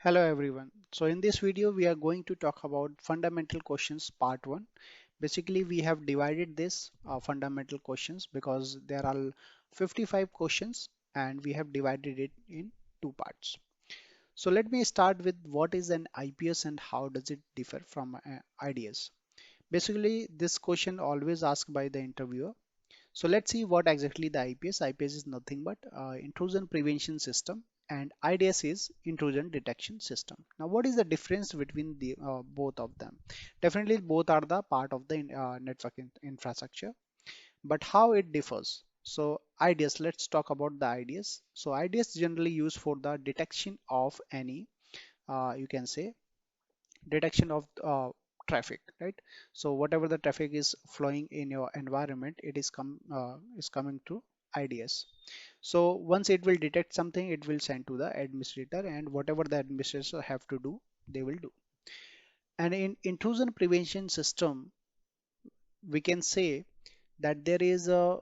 Hello everyone. So in this video we are going to talk about fundamental questions part 1. Basically we have divided this fundamental questions because there are 55 questions and we have divided it in two parts. So let me start with what is an IPS and how does it differ from IDS. Basically this question always asked by the interviewer. So let's see what exactly the IPS. IPS is nothing but intrusion prevention system and IDS is intrusion detection system. Now what is the difference between the both of them? Definitely both are the part of the network infrastructure, but how it differs? So IDS, let's talk about the IDS. So IDS generally used for the detection of any you can say detection of traffic, right? So whatever the traffic is flowing in your environment, it is coming to IDS. So once it will detect something, it will send to the administrator, and whatever the administrator have to do, they will do. And in intrusion prevention system, we can say that there is a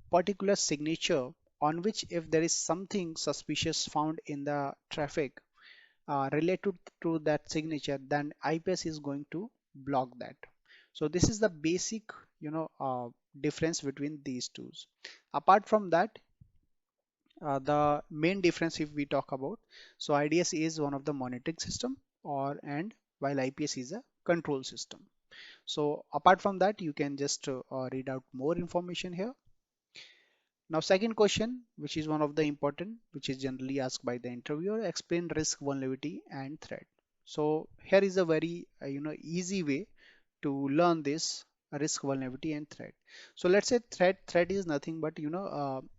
particular signature on which if there is something suspicious found in the traffic related to that signature, then IPS is going to block that. So this is the basic, difference between these two. Apart from that, the main difference if we talk about, so IDS is one of the monitoring system and while IPS is a control system. So apart from that, you can just read out more information here. Now, second question, which is one of the important, which is generally asked by the interviewer, explain risk, vulnerability, and threat. So here is a very easy way to learn this risk, vulnerability, and threat. So let's say threat is nothing but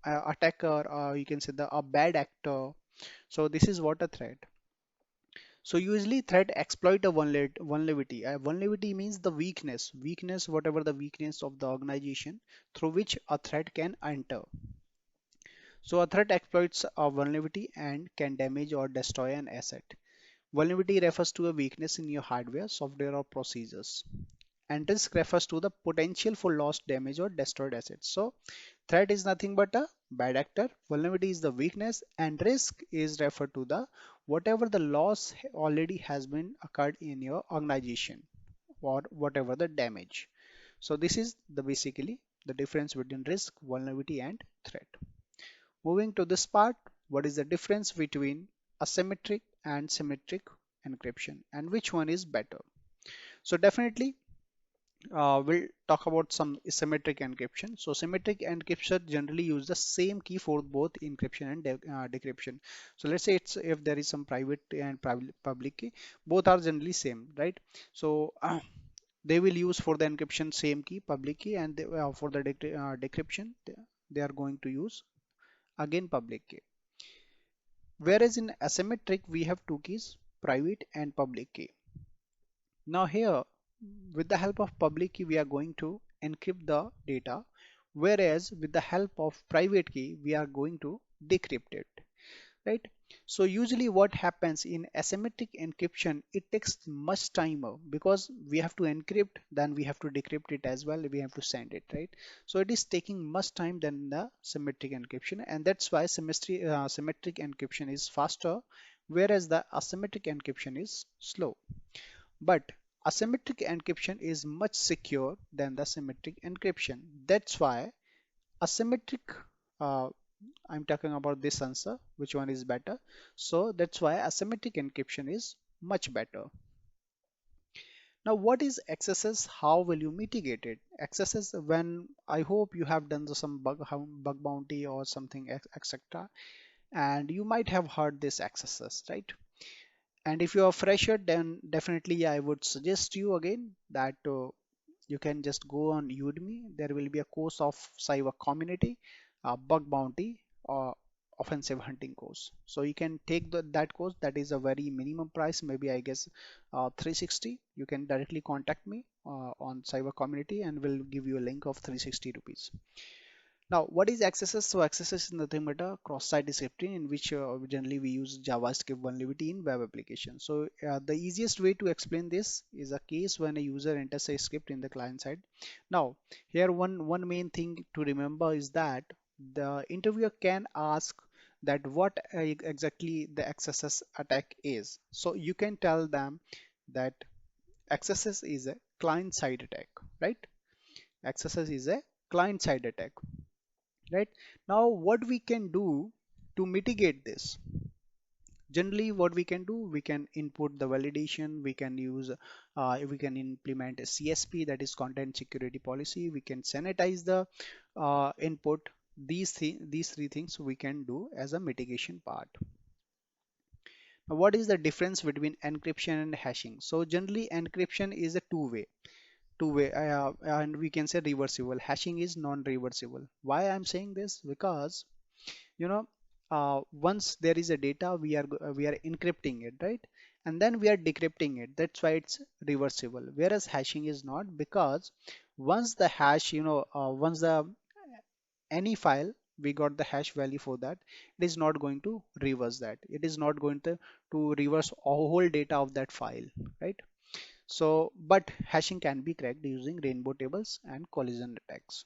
attacker, you can say a bad actor. So this is what a threat. So usually threat exploit a vulnerability. A vulnerability means the weakness, whatever the weakness of the organization through which a threat can enter. So a threat exploits a vulnerability and can damage or destroy an asset. Vulnerability refers to a weakness in your hardware, software, or procedures. And risk refers to the potential for loss, damage, or destroyed assets. So threat is nothing but a bad actor. Vulnerability is the weakness, and risk is referred to the whatever the loss already has been occurred in your organization or whatever the damage. So this is the basically the difference between risk, vulnerability, and threat. Moving to this part, what is the difference between asymmetric and symmetric encryption and which one is better? So definitely we'll talk about some symmetric encryption. So symmetric encryption generally use the same key for both encryption and decryption. So let's say it's if there is some private and public key, both are generally same, right? So they will use for the encryption same key, public key, and for the decryption, they are going to use again public key. Whereas in asymmetric, we have two keys, private and public key. Now here, with the help of public key, we are going to encrypt the data, whereas with the help of private key, we are going to decrypt it, right? So usually what happens in asymmetric encryption, it takes much time because we have to encrypt, then we have to decrypt it as well, we have to send it, right? So it is taking much time than the symmetric encryption, and that's why symmetric encryption is faster, whereas the asymmetric encryption is slow. But asymmetric encryption is much secure than the symmetric encryption. That's why asymmetric uh, I'm talking about this answer, which one is better. So that's why asymmetric encryption is much better. Now, what is excesses? How will you mitigate it? Excesses, when I hope you have done some bug bounty or something, etc. And you might have heard this excesses, right? And if you are fresher, then definitely I would suggest you again that you can just go on Udemy. There will be a course of cyber community, bug bounty, or offensive hunting course. So you can take that course. That is a very minimum price, maybe I guess 360. You can directly contact me on cyber community and we'll give you a link of 360 rupees. Now, what is accesses? So accesses is nothing but a cross-site scripting in which generally we use JavaScript vulnerability in web applications. So the easiest way to explain this is a case when a user enters a script in the client side. Now, here one main thing to remember is that the interviewer can ask that what exactly the XSS attack is. So you can tell them that XSS is a client-side attack, right? XSS is a client-side attack, right? Now, what we can do to mitigate this? Generally, what we can do, we can input the validation, we can use, we can implement a CSP, that is content security policy, we can sanitize the input. These three things we can do as a mitigation part. Now, what is the difference between encryption and hashing? So generally, encryption is a two-way, and we can say reversible. Hashing is non-reversible. Why I'm saying this? Because you know once there is a data, we are encrypting it, right? And then we are decrypting it. That's why it's reversible, whereas hashing is not, because once the hash, once the any file, we got the hash value for that, it is not going to reverse that. It is not going to reverse a whole data of that file, right? So but hashing can be cracked using rainbow tables and collision attacks.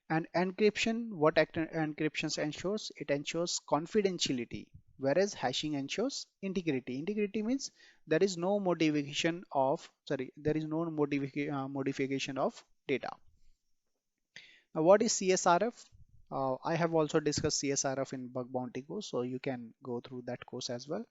And encryption, what encryption ensures? It ensures confidentiality, whereas hashing ensures integrity. Integrity means there is no modification of data. Now, what is CSRF? I have also discussed CSRF in bug bounty course, so you can go through that course as well.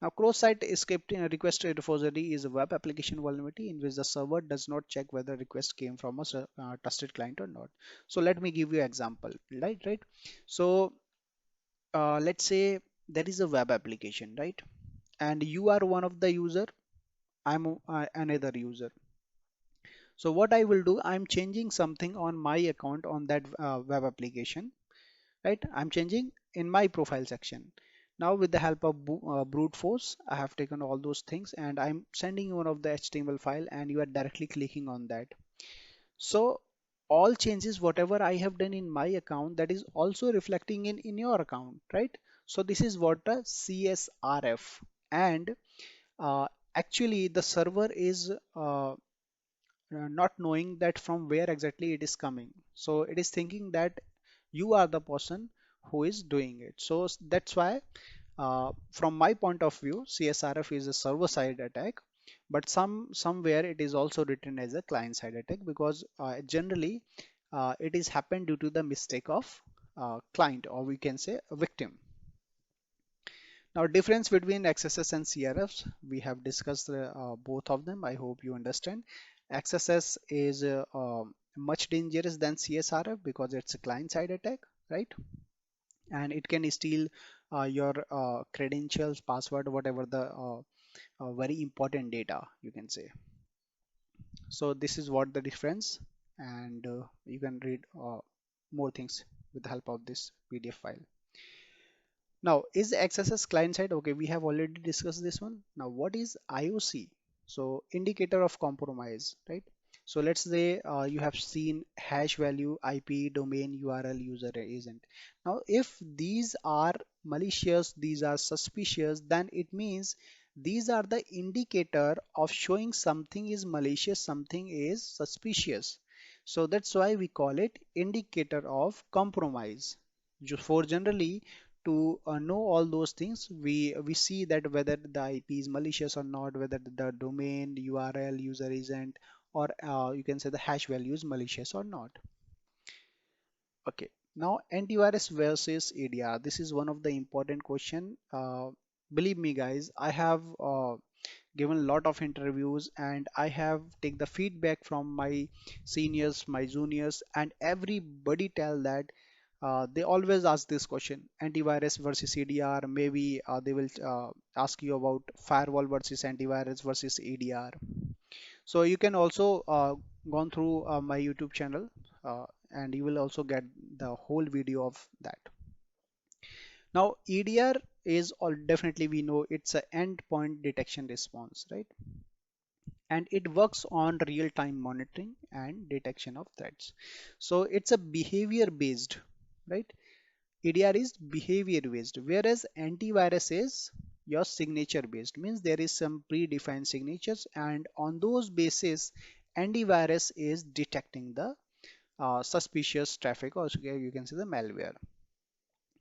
Now, cross-site scripting request repository is a web application vulnerability in which the server does not check whether request came from a trusted client or not. So let me give you an example, right? So let's say there is a web application, right? And you are one of the user, I'm another user. So what I will do, I'm changing something on my account on that web application, right? I'm changing in my profile section. Now with the help of brute force, I have taken all those things and I'm sending you one of the HTML file and you are directly clicking on that. So all changes, whatever I have done in my account, that is also reflecting in your account, right? So this is what a CSRF. And uh, actually the server is not knowing that from where exactly it is coming. So it is thinking that you are the person who is doing it. So that's why from my point of view, CSRF is a server-side attack, but somewhere it is also written as a client-side attack because generally it is happened due to the mistake of client, or we can say a victim. Now, difference between XSS and CRFs, we have discussed both of them. I hope you understand. XSS is much dangerous than CSRF because it's a client-side attack, right? And it can steal your credentials, password, whatever the very important data, you can say. So this is what the difference, and you can read more things with the help of this PDF file. Now, is XSS client side? Okay, we have already discussed this one. Now, what is IOC? So, indicator of compromise, right? So, let's say you have seen hash value, IP, domain, URL, user agent. Now, if these are malicious, these are suspicious, then it means these are the indicator of showing something is malicious, something is suspicious. So, that's why we call it indicator of compromise. For generally, to know all those things, we see that whether the IP is malicious or not, whether the domain, URL, user agent, or you can say the hash value is malicious or not. Okay, now antivirus versus ADR. This is one of the important question. Believe me, guys, I have given a lot of interviews and I have take the feedback from my seniors, my juniors, and everybody tell that they always ask this question: antivirus versus EDR. Maybe they will ask you about firewall versus antivirus versus EDR. So you can also gone through my YouTube channel and you will also get the whole video of that. Now EDR is all definitely we know it's a endpoint detection response, right? And it works on real-time monitoring and detection of threats. So it's a behavior based, right? EDR is behavior based, whereas antivirus is your signature based, means there is some predefined signatures, and on those basis, antivirus is detecting the suspicious traffic, or you can say the malware.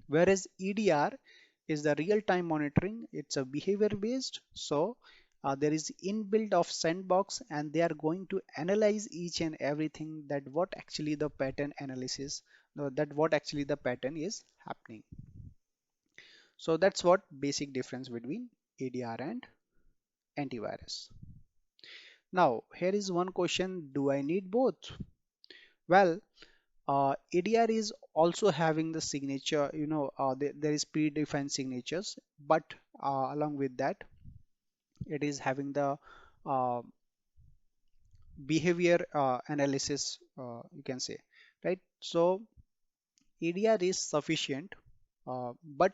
Whereas EDR is the real-time monitoring. It's a behavior based. So there is inbuilt of sandbox, and they are going to analyze each and everything, that what actually the pattern analysis, that what actually the pattern is happening. So that's what basic difference between EDR and antivirus. Now here is one question: do I need both? Well, ADR is also having the signature, there is predefined signatures, but along with that, it is having the uh, behavior analysis, you can say, right? So ADR is sufficient, but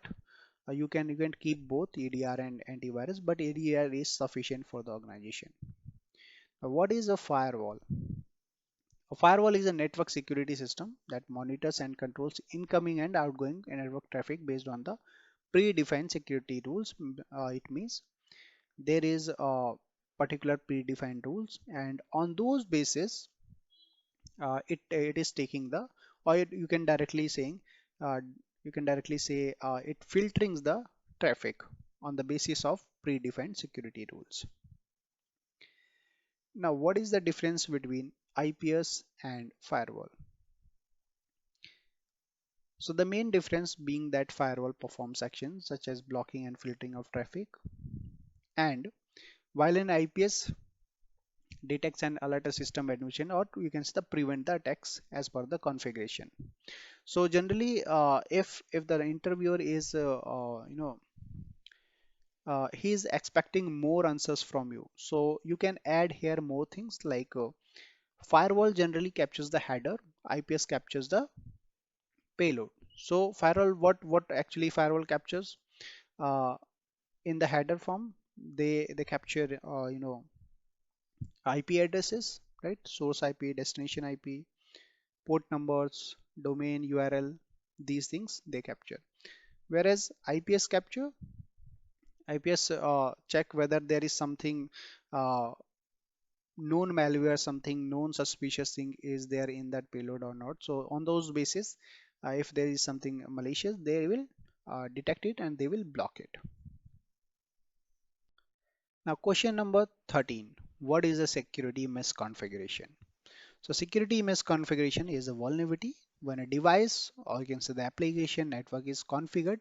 you can keep both ADR and antivirus, but ADR is sufficient for the organization. What is a firewall? A firewall is a network security system that monitors and controls incoming and outgoing network traffic based on the predefined security rules. It means there is a particular predefined rules, and on those basis, it is taking the, or you can directly saying, uh, say it filtering the traffic on the basis of predefined security rules. Now, what is the difference between IPS and firewall? So the main difference being that firewall performs actions such as blocking and filtering of traffic, and while an IPS detects and alert a system admission, or you can say the prevent the attacks as per the configuration. So generally, if the interviewer is he is expecting more answers from you, so you can add here more things like firewall generally captures the header, IPS captures the payload. So firewall, what actually firewall captures, uh, in the header form, they capture IP addresses, right? Source IP, destination IP, port numbers, domain URL, these things they capture. Whereas IPS check whether there is something uh, known malware, something known suspicious thing is there in that payload or not. So on those basis, if there is something malicious, they will detect it and they will block it. Now question number 13. What is a security misconfiguration? So security misconfiguration is a vulnerability when a device, or you can say the application network, is configured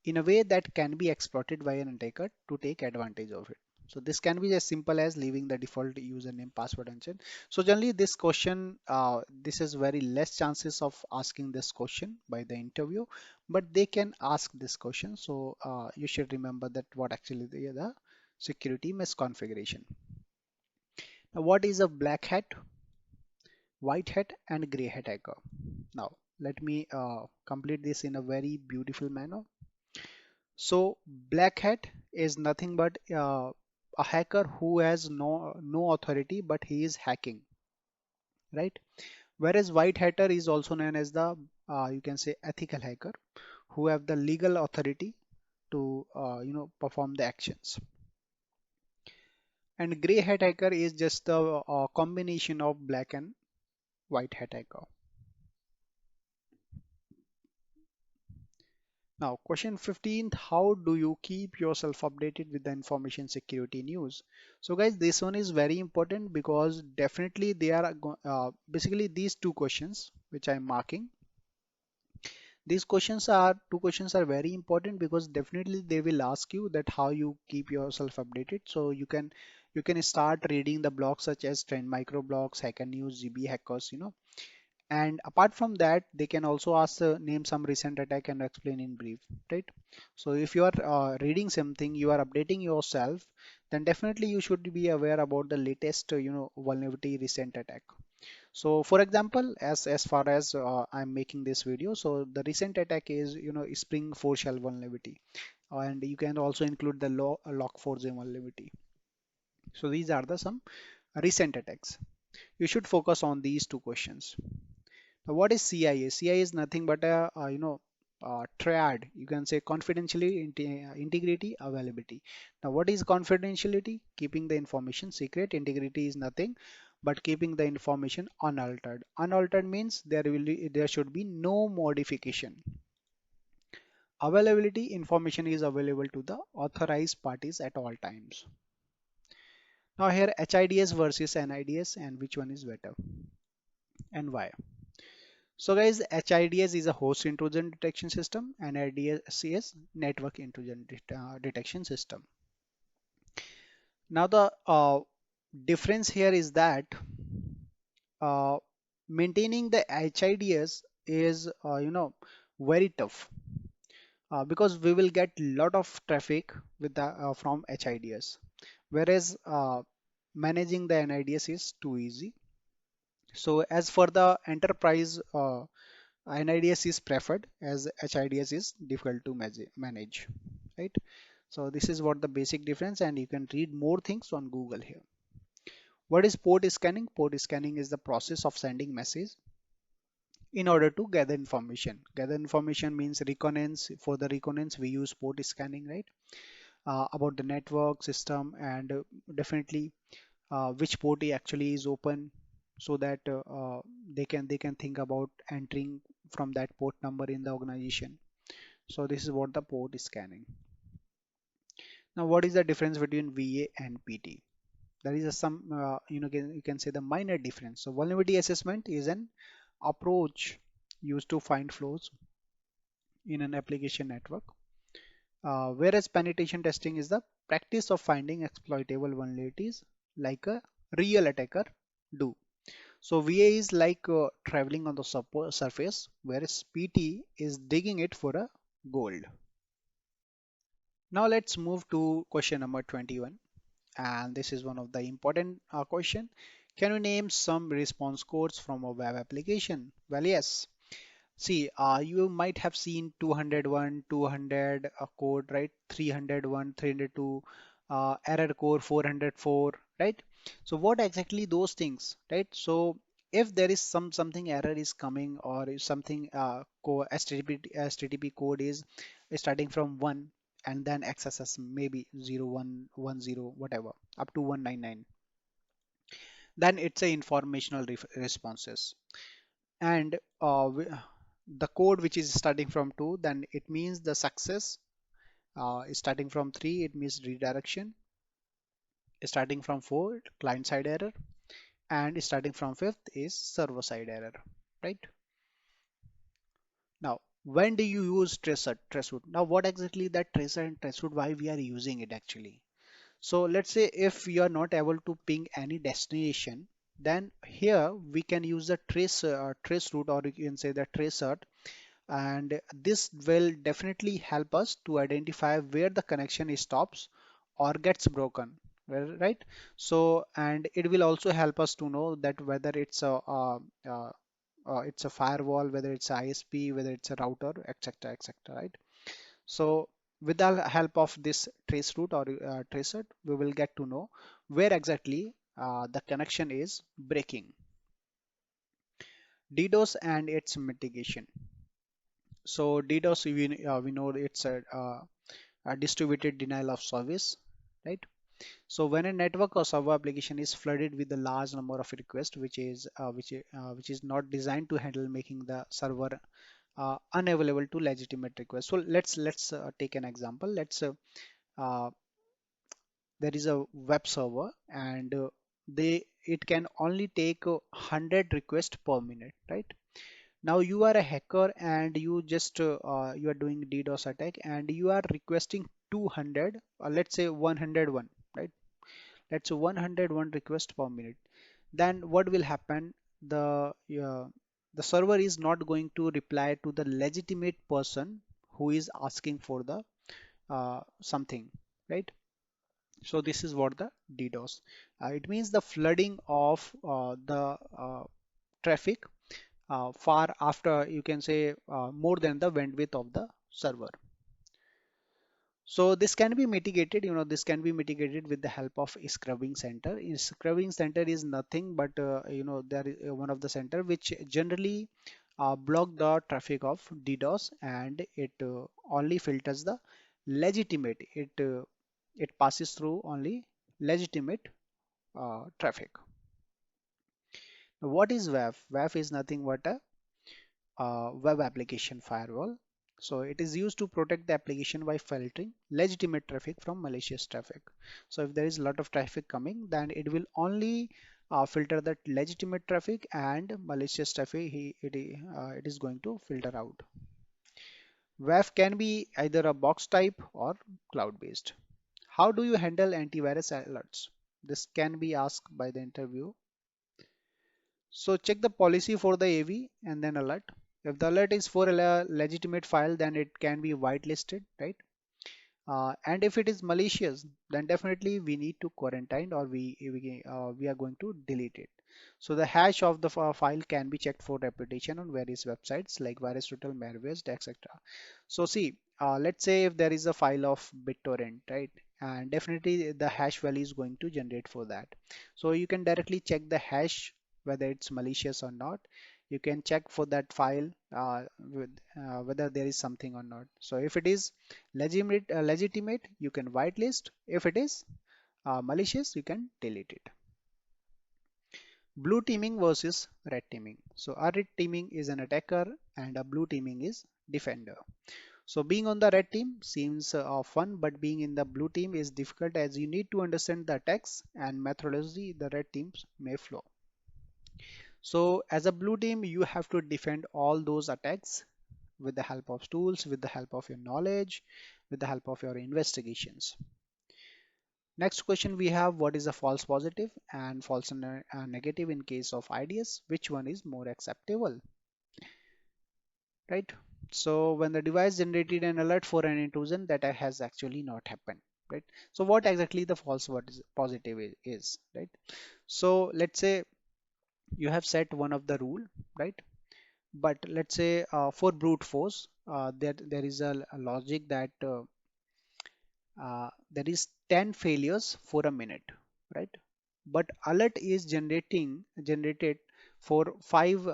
in a way that can be exploited by an attacker to take advantage of it. So this can be as simple as leaving the default username, password, and so. So generally this question, this is very less chances of asking this question by the interview, but they can ask this question. So you should remember that what actually the security misconfiguration. Now, what is a black hat, white hat, and gray hat hacker? Now let me complete this in a very beautiful manner. So black hat is nothing but a hacker who has no authority, but he is hacking, right? Whereas white hatter is also known as the you can say ethical hacker, who have the legal authority to perform the actions. And gray hat hacker is just the combination of black and white hat hacker. Now, question 15th, how do you keep yourself updated with the information security news? So guys, this one is very important because definitely they are basically these two questions which I'm marking. These two questions are very important because definitely they will ask you that how you keep yourself updated. So you can start reading the blogs such as Trend Micro Blogs, Hacker News, GB Hackers, and apart from that, they can also ask name some recent attack and explain in brief, right? So if you are reading something, you are updating yourself, then definitely you should be aware about the latest vulnerability recent attack. So for example, as far as I'm making this video, so the recent attack is Spring 4 shell vulnerability, and you can also include the Log4j vulnerability. So these are the some recent attacks. You should focus on these two questions. Now, what is CIA? CIA is nothing but a triad. You can say confidentiality, integrity, availability. Now, what is confidentiality? Keeping the information secret. Integrity is nothing but keeping the information unaltered. Unaltered means there should be no modification. Availability information is available to the authorized parties at all times. Now here HIDS versus NIDS, and which one is better and why? So guys, HIDS is a host intrusion detection system and NIDS is network intrusion detection system. Now the difference here is that uh, maintaining the HIDS is very tough because we will get lot of traffic with the from HIDS, whereas managing the NIDS is too easy. So as for the enterprise, NIDS is preferred as HIDS is difficult to manage, right? So this is what the basic difference, and you can read more things on Google here. What is port scanning? Port scanning is the process of sending message in order to gather information. Gather information means reconnaissance. For the reconnaissance, we use port scanning, right? About the network system and definitely which port actually is open, so that they can think about entering from that port number in the organization. So this is what the port is scanning. Now what is the difference between VA and PT? There is a some you can say the minor difference. So vulnerability assessment is an approach used to find flaws in an application network, whereas penetration testing is the practice of finding exploitable vulnerabilities like a real attacker do. So VA is like traveling on the surface, whereas PT is digging it for a gold. Now let's move to question number 21, and this is one of the important question. Can you name some response codes from a web application? Well, yes. See, you might have seen 201, 200 code, right? 301, 302, error code 404, right? So what exactly those things, right? So if there is something error is coming, or if something HTTP code is starting from 1 and then XSS maybe 0110 whatever up to 199, then it's a informational responses. And the code which is starting from 2, then it means the success. Is starting from 3, it means redirection. Starting from 4, client side error. And starting from 5th is server side error, right? Now when do you use traceroute? Now what exactly that tracer and traceroute, why we are using it actually? So let's say if you are not able to ping any destination, then here we can use the trace route, or you can say the tracer, and this will definitely help us to identify where the connection stops or gets broken. Well, right? So and it will also help us to know that whether it's a firewall, whether it's a ISP, whether it's a router, etc., etc., right? So with the help of this trace route or tracer, we will get to know where exactly the connection is breaking. DDoS and its mitigation. So DDoS, we know it's a distributed denial of service, right? So when a network or server application is flooded with a large number of requests, which is not designed to handle, making the server unavailable to legitimate requests. So let's take an example. Let's uh, there is a web server, and they it can only take 100 requests per minute, right? Now you are a hacker and you are doing DDoS attack and you are requesting 200, let's say 101, right? Let's say 101 requests per minute. Then what will happen? The server is not going to reply to the legitimate person who is asking for the something, right? So this is what the DDoS. It means the flooding of the traffic far after, you can say, more than the bandwidth of the server. So this can be mitigated, this can be mitigated with the help of scrubbing center. Scrubbing center is nothing but, there is one of the center which generally block the traffic of DDoS, and it only filters the legitimate. It passes through only legitimate traffic. What is WAF? WAF is nothing but a web application firewall. So it is used to protect the application by filtering legitimate traffic from malicious traffic. So if there is a lot of traffic coming, then it will only filter that legitimate traffic, and malicious traffic it is going to filter out. WAF can be either a box type or cloud based. How do you handle antivirus alerts? This can be asked by the interview. So check the policy for the AV and then alert. If the alert is for a legitimate file, then it can be whitelisted, right? And if it is malicious, then definitely we need to quarantine, or we are going to delete it. So the hash of the file can be checked for reputation on various websites like VirusTotal, Malwares, etc. So see, let's say if there is a file of BitTorrent, right? And definitely the hash value is going to generate for that. So you can directly check the hash whether it's malicious or not. You can check for that file whether there is something or not. So if it is legitimate, you can whitelist. If it is malicious, you can delete it. Blue teaming versus red teaming. So a red teaming is an attacker and a blue teaming is defender. So being on the red team seems fun, but being in the blue team is difficult, as you need to understand the attacks and methodology the red teams may flow. So as a blue team, you have to defend all those attacks with the help of tools, with the help of your knowledge, with the help of your investigations. Next question we have, what is a false positive and false negative in case of IDS? Which one is more acceptable, right? So when the device generated an alert for an intrusion that has actually not happened, right? So what exactly the false what is positive is, right? So let's say you have set one of the rule, right? But let's say for brute force, there is a logic that there is 10 failures for a minute, right? But alert is generated for five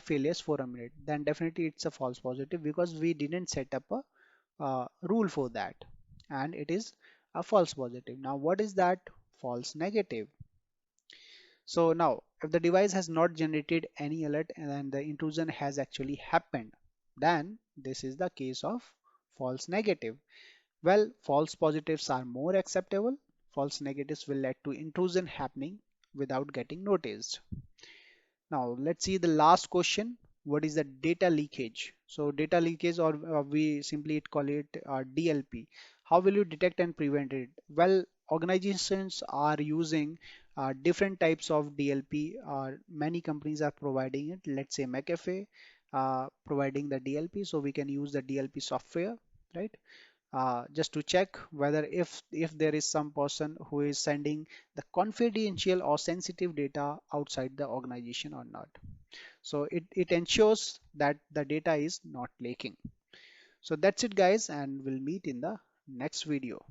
failures for a minute. Then definitely it's a false positive, because we didn't set up a rule for that, and it is a false positive. Now what is that? False negative. So now if the device has not generated any alert and then the intrusion has actually happened, then this is the case of false negative. Well, false positives are more acceptable. False negatives will lead to intrusion happening without getting noticed. Now let's see the last question. What is the data leakage? So data leakage, or we simply call it DLP. How will you detect and prevent it? Well, organizations are using different types of DLP. Many companies are providing it. Let's say McAfee providing the DLP, so we can use the DLP software, right? Just to check whether if there is some person who is sending the confidential or sensitive data outside the organization or not. So it ensures that the data is not leaking. So that's it guys, and we'll meet in the next video.